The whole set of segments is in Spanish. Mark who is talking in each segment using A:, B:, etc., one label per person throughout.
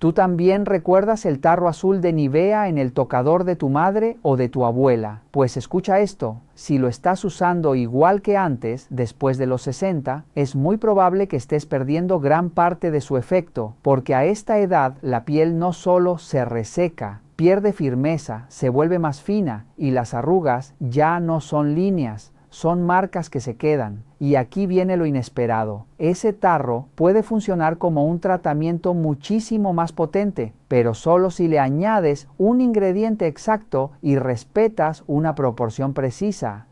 A: ¿Tú también recuerdas el tarro azul de Nivea en el tocador de tu madre o de tu abuela? Pues escucha esto, si lo estás usando igual que antes, después de los 60, es muy probable que estés perdiendo gran parte de su efecto, porque a esta edad la piel no solo se reseca, pierde firmeza, se vuelve más fina y las arrugas ya no son líneas, son marcas que se quedan. Y aquí viene lo inesperado. Ese tarro puede funcionar como un tratamiento muchísimo más potente, pero solo si le añades un ingrediente exacto y respetas una proporción precisa.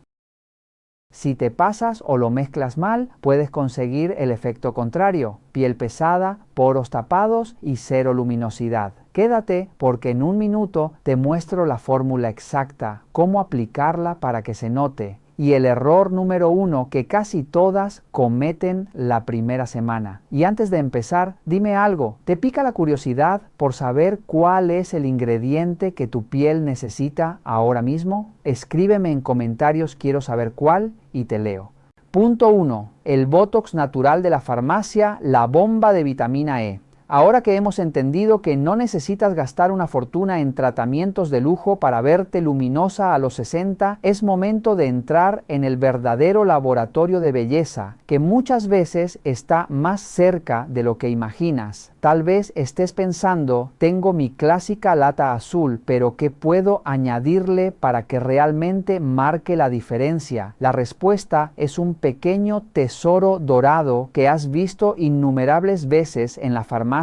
A: Si te pasas o lo mezclas mal, puedes conseguir el efecto contrario: piel pesada, poros tapados y cero luminosidad. Quédate porque en un minuto te muestro la fórmula exacta, cómo aplicarla para que se note. Y el error número 1 que casi todas cometen la primera semana. Y antes de empezar, dime algo, ¿te pica la curiosidad por saber cuál es el ingrediente que tu piel necesita ahora mismo? Escríbeme en comentarios, quiero saber cuál y te leo. Punto 1. El Botox natural de la farmacia, la bomba de vitamina E. Ahora que hemos entendido que no necesitas gastar una fortuna en tratamientos de lujo para verte luminosa a los 60, es momento de entrar en el verdadero laboratorio de belleza, que muchas veces está más cerca de lo que imaginas. Tal vez estés pensando, tengo mi clásica lata azul, pero ¿qué puedo añadirle para que realmente marque la diferencia? La respuesta es un pequeño tesoro dorado que has visto innumerables veces en la farmacia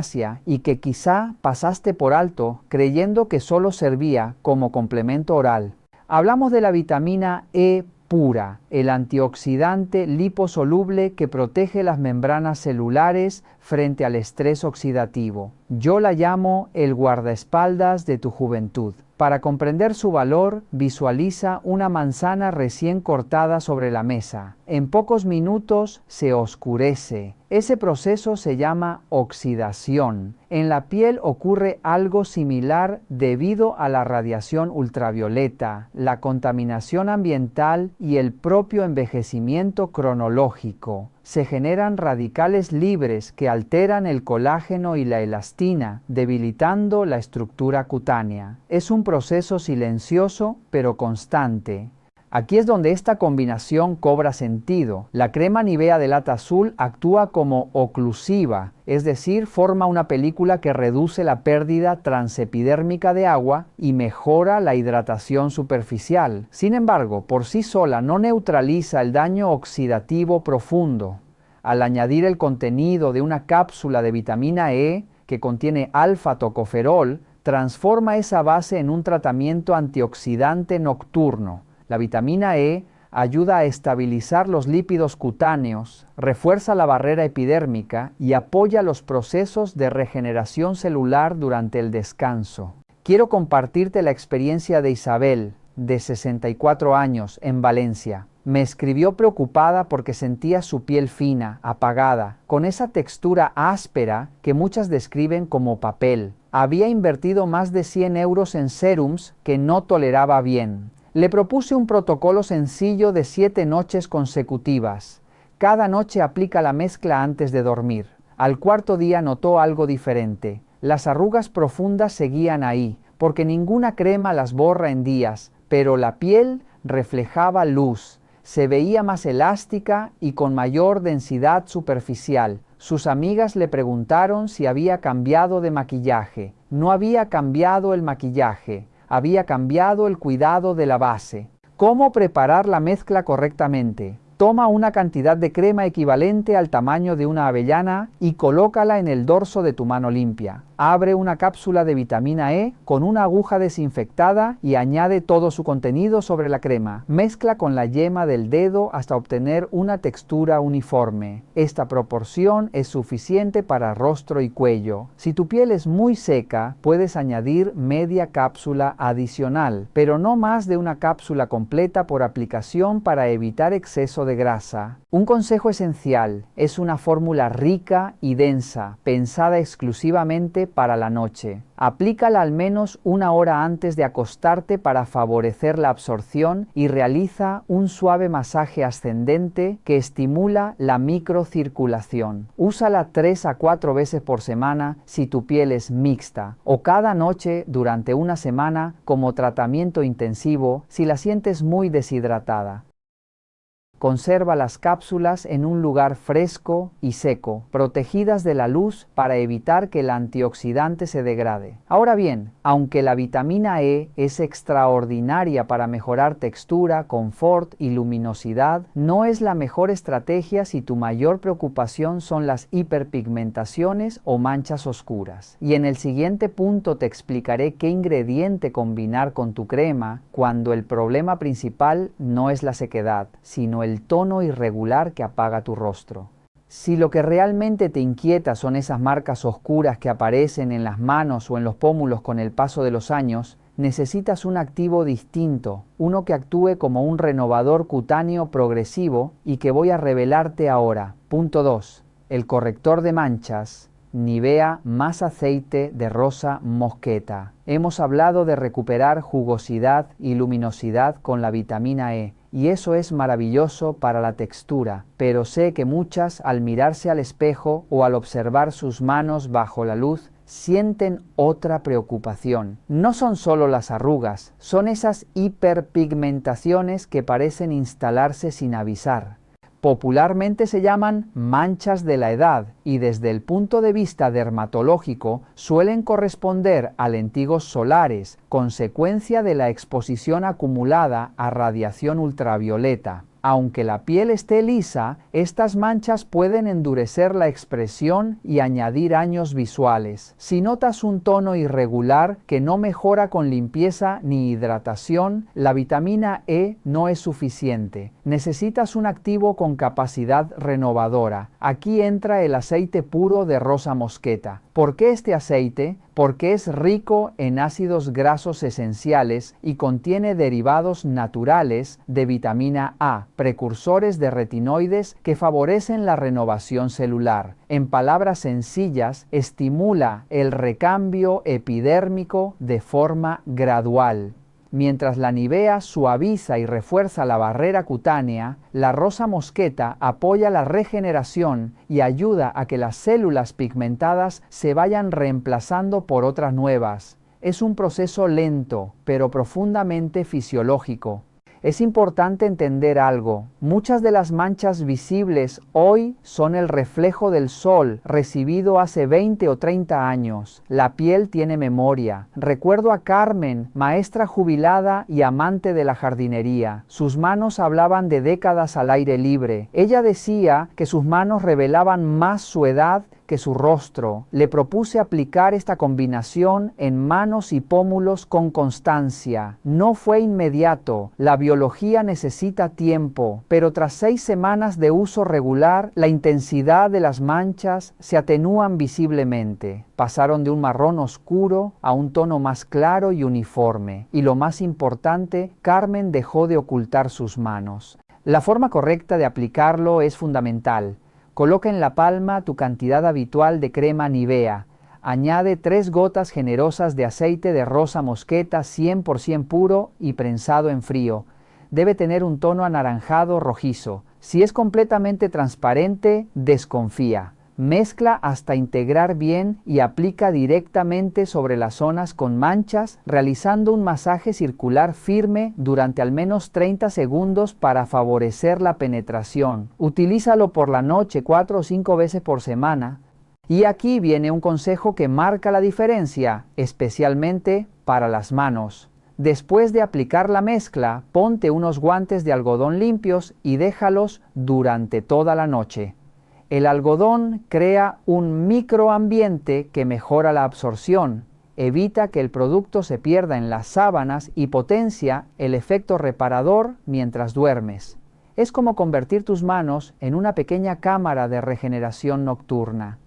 A: y que quizá pasaste por alto creyendo que solo servía como complemento oral. Hablamos de la vitamina E pura, el antioxidante liposoluble que protege las membranas celulares frente al estrés oxidativo. Yo la llamo el guardaespaldas de tu juventud. Para comprender su valor, visualiza una manzana recién cortada sobre la mesa. En pocos minutos se oscurece. Ese proceso se llama oxidación. En la piel ocurre algo similar debido a la radiación ultravioleta, la contaminación ambiental y el propio envejecimiento cronológico. Se generan radicales libres que alteran el colágeno y la elastina, debilitando la estructura cutánea. Es un proceso silencioso pero constante. Aquí es donde esta combinación cobra sentido. La crema Nivea de lata azul actúa como oclusiva, es decir, forma una película que reduce la pérdida transepidérmica de agua y mejora la hidratación superficial. Sin embargo, por sí sola no neutraliza el daño oxidativo profundo. Al añadir el contenido de una cápsula de vitamina E que contiene alfa-tocoferol, transforma esa base en un tratamiento antioxidante nocturno. La vitamina E ayuda a estabilizar los lípidos cutáneos, refuerza la barrera epidérmica y apoya los procesos de regeneración celular durante el descanso. Quiero compartirte la experiencia de Isabel, de 64 años, en Valencia. Me escribió preocupada porque sentía su piel fina, apagada, con esa textura áspera que muchas describen como papel. Había invertido más de 100 euros en serums que no toleraba bien. Le propuse un protocolo sencillo de 7 noches consecutivas. Cada noche aplica la mezcla antes de dormir. Al cuarto día notó algo diferente. Las arrugas profundas seguían ahí, porque ninguna crema las borra en días, pero la piel reflejaba luz. Se veía más elástica y con mayor densidad superficial. Sus amigas le preguntaron si había cambiado de maquillaje. No había cambiado el maquillaje. Había cambiado el cuidado de la base. ¿Cómo preparar la mezcla correctamente? Toma una cantidad de crema equivalente al tamaño de una avellana y colócala en el dorso de tu mano limpia. Abre una cápsula de vitamina E con una aguja desinfectada y añade todo su contenido sobre la crema. Mezcla con la yema del dedo hasta obtener una textura uniforme. Esta proporción es suficiente para rostro y cuello. Si tu piel es muy seca, puedes añadir media cápsula adicional, pero no más de una cápsula completa por aplicación para evitar exceso exceso de grasa. Un consejo esencial: es una fórmula rica y densa, pensada exclusivamente para la noche. Aplícala al menos una hora antes de acostarte para favorecer la absorción y realiza un suave masaje ascendente que estimula la microcirculación. Úsala 3 a 4 veces por semana si tu piel es mixta, o cada noche durante una semana como tratamiento intensivo si la sientes muy deshidratada. Conserva las cápsulas en un lugar fresco y seco, protegidas de la luz para evitar que el antioxidante se degrade. Ahora bien, aunque la vitamina E es extraordinaria para mejorar textura, confort y luminosidad, no es la mejor estrategia si tu mayor preocupación son las hiperpigmentaciones o manchas oscuras. Y en el siguiente punto te explicaré qué ingrediente combinar con tu crema cuando el problema principal no es la sequedad, sino el tono irregular que apaga tu rostro. Si lo que realmente te inquieta son esas marcas oscuras que aparecen en las manos o en los pómulos con el paso de los años, necesitas un activo distinto, uno que actúe como un renovador cutáneo progresivo y que voy a revelarte ahora. Punto 2. El corrector de manchas Nivea más aceite de rosa mosqueta. Hemos hablado de recuperar jugosidad y luminosidad con la vitamina E, y eso es maravilloso para la textura, pero sé que muchas al mirarse al espejo o al observar sus manos bajo la luz sienten otra preocupación. No son solo las arrugas, son esas hiperpigmentaciones que parecen instalarse sin avisar. Popularmente se llaman manchas de la edad y desde el punto de vista dermatológico suelen corresponder a lentigos solares, consecuencia de la exposición acumulada a radiación ultravioleta. Aunque la piel esté lisa, estas manchas pueden endurecer la expresión y añadir años visuales. Si notas un tono irregular que no mejora con limpieza ni hidratación, la vitamina E no es suficiente. Necesitas un activo con capacidad renovadora. Aquí entra el aceite puro de rosa mosqueta. ¿Por qué este aceite? Porque es rico en ácidos grasos esenciales y contiene derivados naturales de vitamina A, precursores de retinoides que favorecen la renovación celular. En palabras sencillas, estimula el recambio epidérmico de forma gradual. Mientras la Nivea suaviza y refuerza la barrera cutánea, la rosa mosqueta apoya la regeneración y ayuda a que las células pigmentadas se vayan reemplazando por otras nuevas. Es un proceso lento, pero profundamente fisiológico. Es importante entender algo. Muchas de las manchas visibles hoy son el reflejo del sol recibido hace 20 o 30 años. La piel tiene memoria. Recuerdo a Carmen, maestra jubilada y amante de la jardinería. Sus manos hablaban de décadas al aire libre. Ella decía que sus manos revelaban más su edad que su rostro. Le propuse aplicar esta combinación en manos y pómulos con constancia. No fue inmediato, la biología necesita tiempo, pero tras 6 semanas de uso regular, la intensidad de las manchas se atenúan visiblemente. Pasaron de un marrón oscuro a un tono más claro y uniforme. Y lo más importante, Carmen dejó de ocultar sus manos. La forma correcta de aplicarlo es fundamental. Coloca en la palma tu cantidad habitual de crema Nivea. Añade 3 gotas generosas de aceite de rosa mosqueta 100% puro y prensado en frío. Debe tener un tono anaranjado rojizo. Si es completamente transparente, desconfía. Mezcla hasta integrar bien y aplica directamente sobre las zonas con manchas, realizando un masaje circular firme durante al menos 30 segundos para favorecer la penetración. Utilízalo por la noche 4 o 5 veces por semana. Y aquí viene un consejo que marca la diferencia, especialmente para las manos. Después de aplicar la mezcla, ponte unos guantes de algodón limpios y déjalos durante toda la noche. El algodón crea un microambiente que mejora la absorción, evita que el producto se pierda en las sábanas y potencia el efecto reparador mientras duermes. Es como convertir tus manos en una pequeña cámara de regeneración nocturna.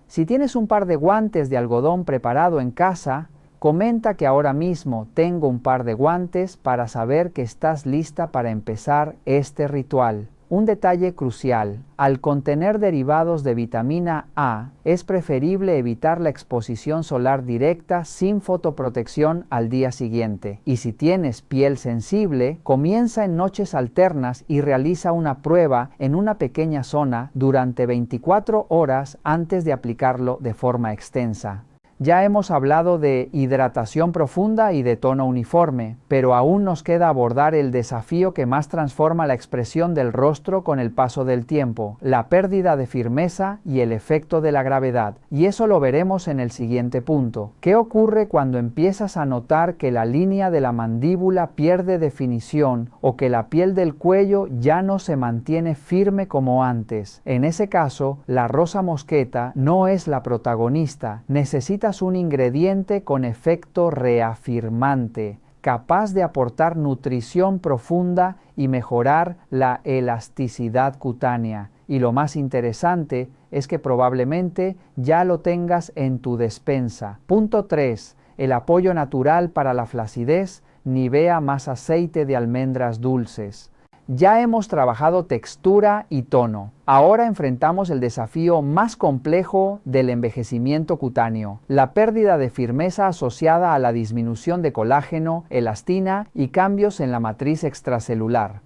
A: Si tienes un par de guantes de algodón preparado en casa, comenta que ahora mismo tengo un par de guantes para saber que estás lista para empezar este ritual. Un detalle crucial: al contener derivados de vitamina A, es preferible evitar la exposición solar directa sin fotoprotección al día siguiente. Y si tienes piel sensible, comienza en noches alternas y realiza una prueba en una pequeña zona durante 24 horas antes de aplicarlo de forma extensa. Ya hemos hablado de hidratación profunda y de tono uniforme, pero aún nos queda abordar el desafío que más transforma la expresión del rostro con el paso del tiempo: la pérdida de firmeza y el efecto de la gravedad. Y eso lo veremos en el siguiente punto. ¿Qué ocurre cuando empiezas a notar que la línea de la mandíbula pierde definición o que la piel del cuello ya no se mantiene firme como antes? En ese caso, la rosa mosqueta no es la protagonista. Necesitas un ingrediente con efecto reafirmante, capaz de aportar nutrición profunda y mejorar la elasticidad cutánea. Y lo más interesante es que probablemente ya lo tengas en tu despensa. Punto 3. El apoyo natural para la flacidez: Nivea más aceite de almendras dulces. Ya hemos trabajado textura y tono. Ahora enfrentamos el desafío más complejo del envejecimiento cutáneo: la pérdida de firmeza asociada a la disminución de colágeno, elastina y cambios en la matriz extracelular.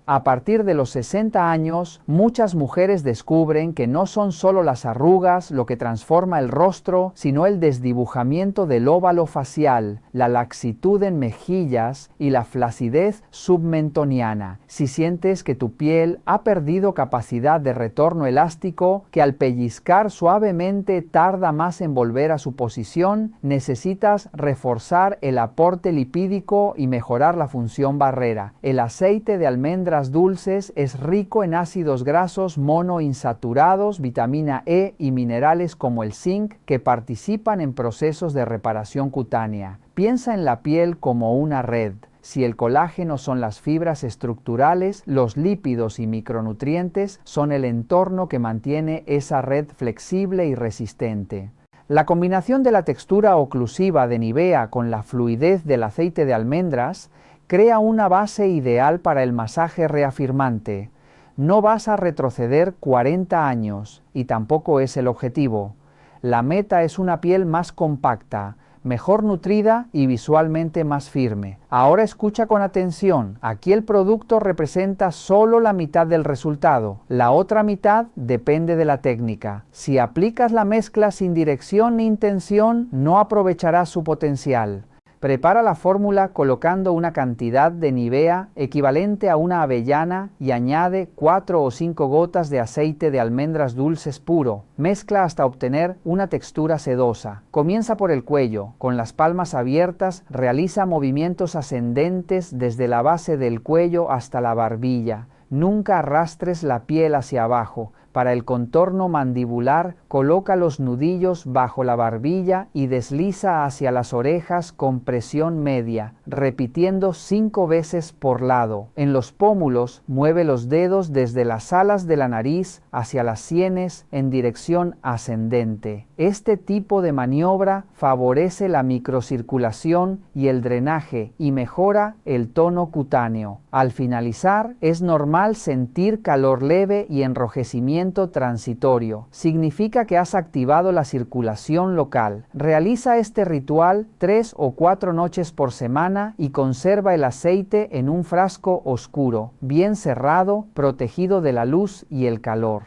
A: A partir de los 60 años, muchas mujeres descubren que no son solo las arrugas lo que transforma el rostro, sino el desdibujamiento del óvalo facial, la laxitud en mejillas y la flacidez submentoniana. Si sientes que tu piel ha perdido capacidad de retorno elástico, que al pellizcar suavemente tarda más en volver a su posición, necesitas reforzar el aporte lipídico y mejorar la función barrera. El aceite de almendras dulces es rico en ácidos grasos monoinsaturados, vitamina E y minerales como el zinc, que participan en procesos de reparación cutánea. Piensa en la piel como una red. Si el colágeno son las fibras estructurales, los lípidos y micronutrientes son el entorno que mantiene esa red flexible y resistente. La combinación de la textura oclusiva de Nivea con la fluidez del aceite de almendras crea una base ideal para el masaje reafirmante. No vas a retroceder 40 años, y tampoco es el objetivo. La meta es una piel más compacta, mejor nutrida y visualmente más firme. Ahora escucha con atención. Aquí el producto representa solo la mitad del resultado. La otra mitad depende de la técnica. Si aplicas la mezcla sin dirección ni intención, no aprovecharás su potencial. Prepara la fórmula colocando una cantidad de Nivea equivalente a una avellana y añade 4 o 5 gotas de aceite de almendras dulces puro. Mezcla hasta obtener una textura sedosa. Comienza por el cuello. Con las palmas abiertas, realiza movimientos ascendentes desde la base del cuello hasta la barbilla. Nunca arrastres la piel hacia abajo. Para el contorno mandibular, coloca los nudillos bajo la barbilla y desliza hacia las orejas con presión media, repitiendo 5 veces por lado. En los pómulos, mueve los dedos desde las alas de la nariz hacia las sienes en dirección ascendente. Este tipo de maniobra favorece la microcirculación y el drenaje y mejora el tono cutáneo. Al finalizar, es normal sentir calor leve y enrojecimiento transitorio. Significa que has activado la circulación local. Realiza este ritual 3 o 4 noches por semana y conserva el aceite en un frasco oscuro, bien cerrado, protegido de la luz y el calor.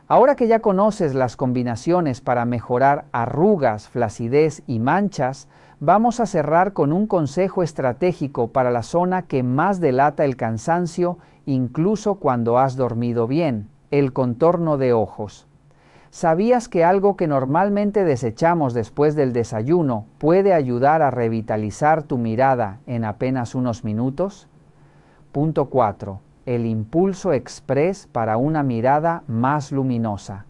A: Ahora que ya conoces las combinaciones para mejorar arrugas, flacidez y manchas, vamos a cerrar con un consejo estratégico para la zona que más delata el cansancio, incluso cuando has dormido bien: el contorno de ojos. ¿Sabías que algo que normalmente desechamos después del desayuno puede ayudar a revitalizar tu mirada en apenas unos minutos? Punto 4. El impulso express para una mirada más luminosa.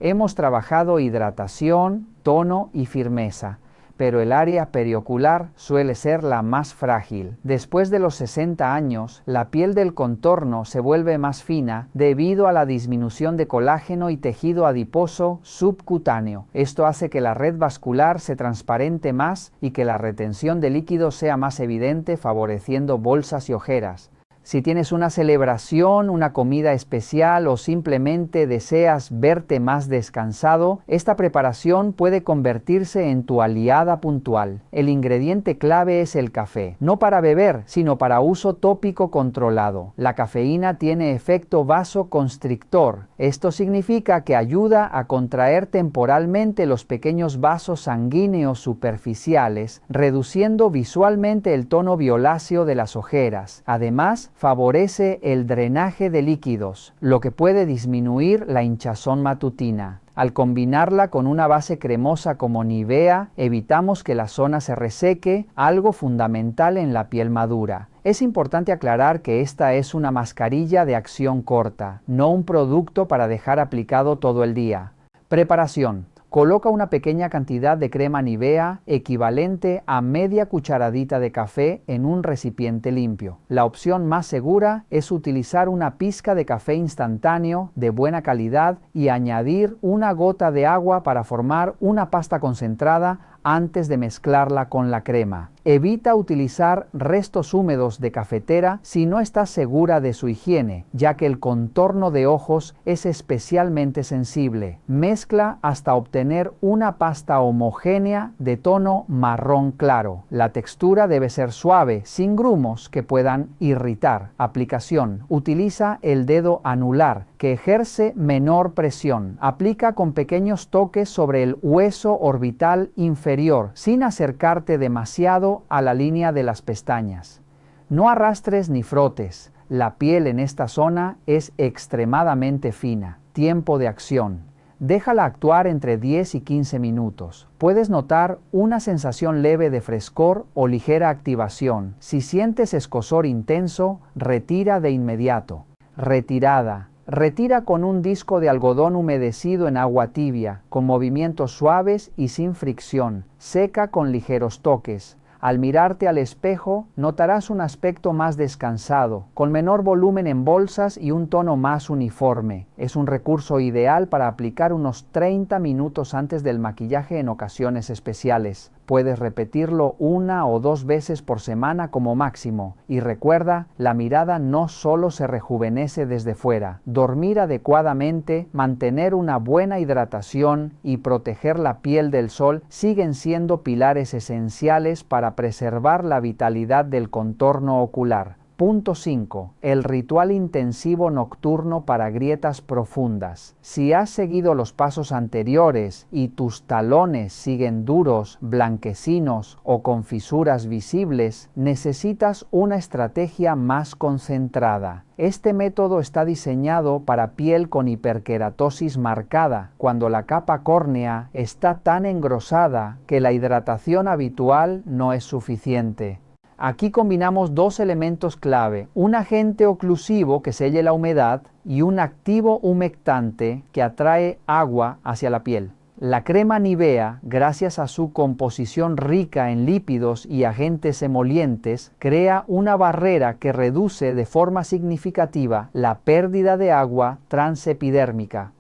A: Hemos trabajado hidratación, tono y firmeza, pero el área periocular suele ser la más frágil. Después de los 60 años, la piel del contorno se vuelve más fina debido a la disminución de colágeno y tejido adiposo subcutáneo. Esto hace que la red vascular se transparente más y que la retención de líquido sea más evidente, favoreciendo bolsas y ojeras. Si tienes una celebración, una comida especial o simplemente deseas verte más descansado, esta preparación puede convertirse en tu aliada puntual. El ingrediente clave es el café, no para beber, sino para uso tópico controlado. La cafeína tiene efecto vasoconstrictor. Esto significa que ayuda a contraer temporalmente los pequeños vasos sanguíneos superficiales, reduciendo visualmente el tono violáceo de las ojeras. Además, favorece el drenaje de líquidos, lo que puede disminuir la hinchazón matutina. Al combinarla con una base cremosa como Nivea, evitamos que la zona se reseque, algo fundamental en la piel madura. Es importante aclarar que esta es una mascarilla de acción corta, no un producto para dejar aplicado todo el día. Preparación. Coloca una pequeña cantidad de crema Nivea equivalente a media cucharadita de café en un recipiente limpio. La opción más segura es utilizar una pizca de café instantáneo de buena calidad y añadir una gota de agua para formar una pasta concentrada antes de mezclarla con la crema. Evita utilizar restos húmedos de cafetera si no estás segura de su higiene, ya que el contorno de ojos es especialmente sensible. Mezcla hasta obtener una pasta homogénea de tono marrón claro. La textura debe ser suave, sin grumos que puedan irritar. Aplicación. Utiliza el dedo anular, que ejerce menor presión. Aplica con pequeños toques sobre el hueso orbital inferior, sin acercarte demasiado a la línea de las pestañas. No arrastres ni frotes. La piel en esta zona es extremadamente fina. Tiempo de acción. Déjala actuar entre 10 y 15 minutos. Puedes notar una sensación leve de frescor o ligera activación. Si sientes escozor intenso, retira de inmediato. Retirada. Retira con un disco de algodón humedecido en agua tibia, con movimientos suaves y sin fricción. Seca con ligeros toques. Al mirarte al espejo, notarás un aspecto más descansado, con menor volumen en bolsas y un tono más uniforme. Es un recurso ideal para aplicar unos 30 minutos antes del maquillaje en ocasiones especiales. Puedes repetirlo 1 o 2 veces por semana como máximo. Y recuerda, la mirada no solo se rejuvenece desde fuera. Dormir adecuadamente, mantener una buena hidratación y proteger la piel del sol siguen siendo pilares esenciales para preservar la vitalidad del contorno ocular. Punto 5. El ritual intensivo nocturno para grietas profundas. Si has seguido los pasos anteriores y tus talones siguen duros, blanquecinos o con fisuras visibles, necesitas una estrategia más concentrada. Este método está diseñado para piel con hiperkeratosis marcada, cuando la capa córnea está tan engrosada que la hidratación habitual no es suficiente. Aquí combinamos dos elementos clave, un agente oclusivo que selle la humedad y un activo humectante que atrae agua hacia la piel. La crema Nivea, gracias a su composición rica en lípidos y agentes emolientes, crea una barrera que reduce de forma significativa la pérdida de agua transepidérmica.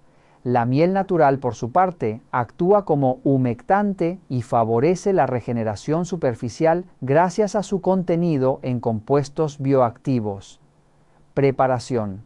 A: La miel natural, por su parte, actúa como humectante y favorece la regeneración superficial gracias a su contenido en compuestos bioactivos. Preparación.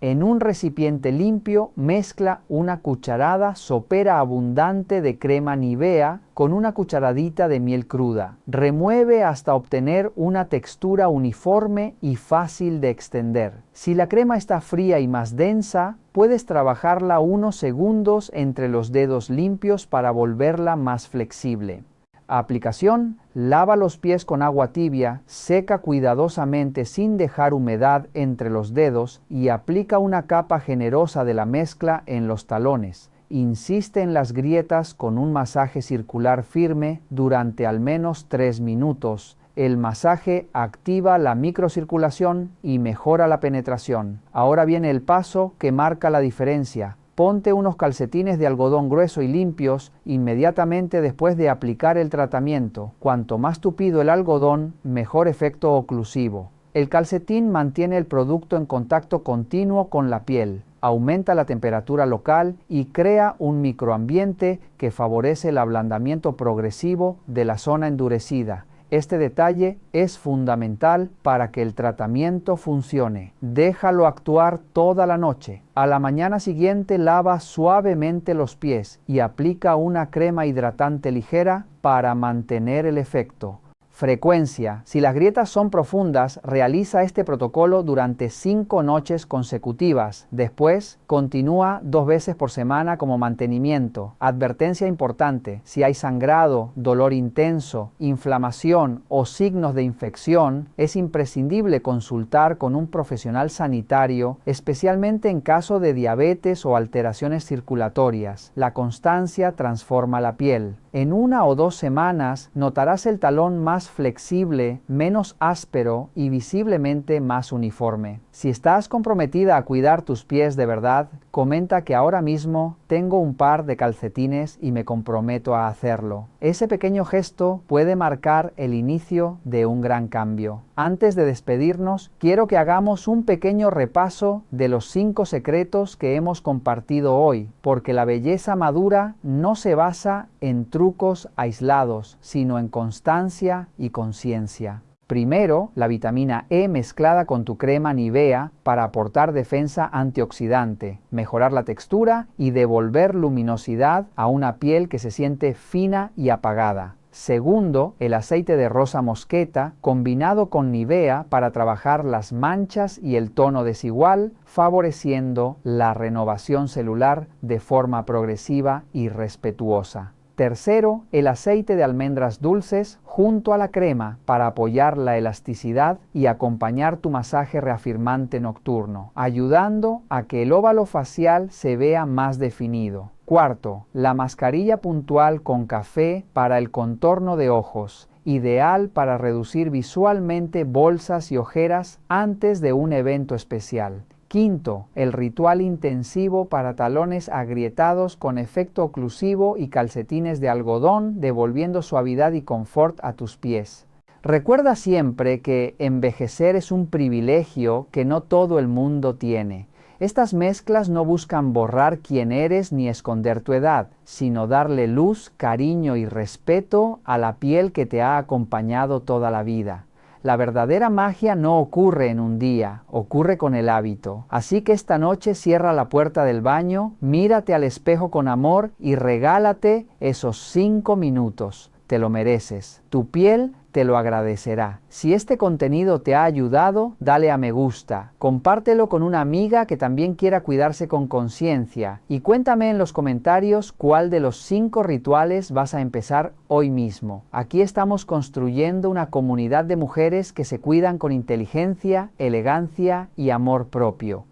A: En un recipiente limpio, mezcla una cucharada sopera abundante de crema Nivea con una cucharadita de miel cruda. Remueve hasta obtener una textura uniforme y fácil de extender. Si la crema está fría y más densa, puedes trabajarla unos segundos entre los dedos limpios para volverla más flexible. Aplicación. Lava los pies con agua tibia, seca cuidadosamente sin dejar humedad entre los dedos y aplica una capa generosa de la mezcla en los talones. Insiste en las grietas con un masaje circular firme durante al menos 3 minutos. El masaje activa la microcirculación y mejora la penetración. Ahora viene el paso que marca la diferencia. Ponte unos calcetines de algodón grueso y limpios inmediatamente después de aplicar el tratamiento. Cuanto más tupido el algodón, mejor efecto oclusivo. El calcetín mantiene el producto en contacto continuo con la piel, aumenta la temperatura local y crea un microambiente que favorece el ablandamiento progresivo de la zona endurecida. Este detalle es fundamental para que el tratamiento funcione. Déjalo actuar toda la noche. A la mañana siguiente lava suavemente los pies y aplica una crema hidratante ligera para mantener el efecto. Frecuencia. Si las grietas son profundas, realiza este protocolo durante 5 noches consecutivas. Después, continúa 2 veces por semana como mantenimiento. Advertencia importante. Si hay sangrado, dolor intenso, inflamación o signos de infección, es imprescindible consultar con un profesional sanitario, especialmente en caso de diabetes o alteraciones circulatorias. La constancia transforma la piel. En 1 o 2 semanas notarás el talón más flexible, menos áspero y visiblemente más uniforme. Si estás comprometida a cuidar tus pies de verdad, comenta que ahora mismo tengo un par de calcetines y me comprometo a hacerlo. Ese pequeño gesto puede marcar el inicio de un gran cambio. Antes de despedirnos, quiero que hagamos un pequeño repaso de los 5 secretos que hemos compartido hoy, porque la belleza madura no se basa en trucos aislados, sino en constancia y conciencia. Primero, la vitamina E mezclada con tu crema Nivea para aportar defensa antioxidante, mejorar la textura y devolver luminosidad a una piel que se siente fina y apagada. Segundo, el aceite de rosa mosqueta combinado con Nivea para trabajar las manchas y el tono desigual, favoreciendo la renovación celular de forma progresiva y respetuosa. Tercero, el aceite de almendras dulces junto a la crema para apoyar la elasticidad y acompañar tu masaje reafirmante nocturno, ayudando a que el óvalo facial se vea más definido. Cuarto, la mascarilla puntual con café para el contorno de ojos, ideal para reducir visualmente bolsas y ojeras antes de un evento especial. Quinto, el ritual intensivo para talones agrietados con efecto oclusivo y calcetines de algodón, devolviendo suavidad y confort a tus pies. Recuerda siempre que envejecer es un privilegio que no todo el mundo tiene. Estas mezclas no buscan borrar quién eres ni esconder tu edad, sino darle luz, cariño y respeto a la piel que te ha acompañado toda la vida. La verdadera magia no ocurre en un día, ocurre con el hábito. Así que esta noche cierra la puerta del baño, mírate al espejo con amor y regálate esos 5 minutos. Te lo mereces. Tu piel te lo agradecerá. Si este contenido te ha ayudado, dale a me gusta. Compártelo con una amiga que también quiera cuidarse con conciencia. Y cuéntame en los comentarios cuál de los 5 rituales vas a empezar hoy mismo. Aquí estamos construyendo una comunidad de mujeres que se cuidan con inteligencia, elegancia y amor propio.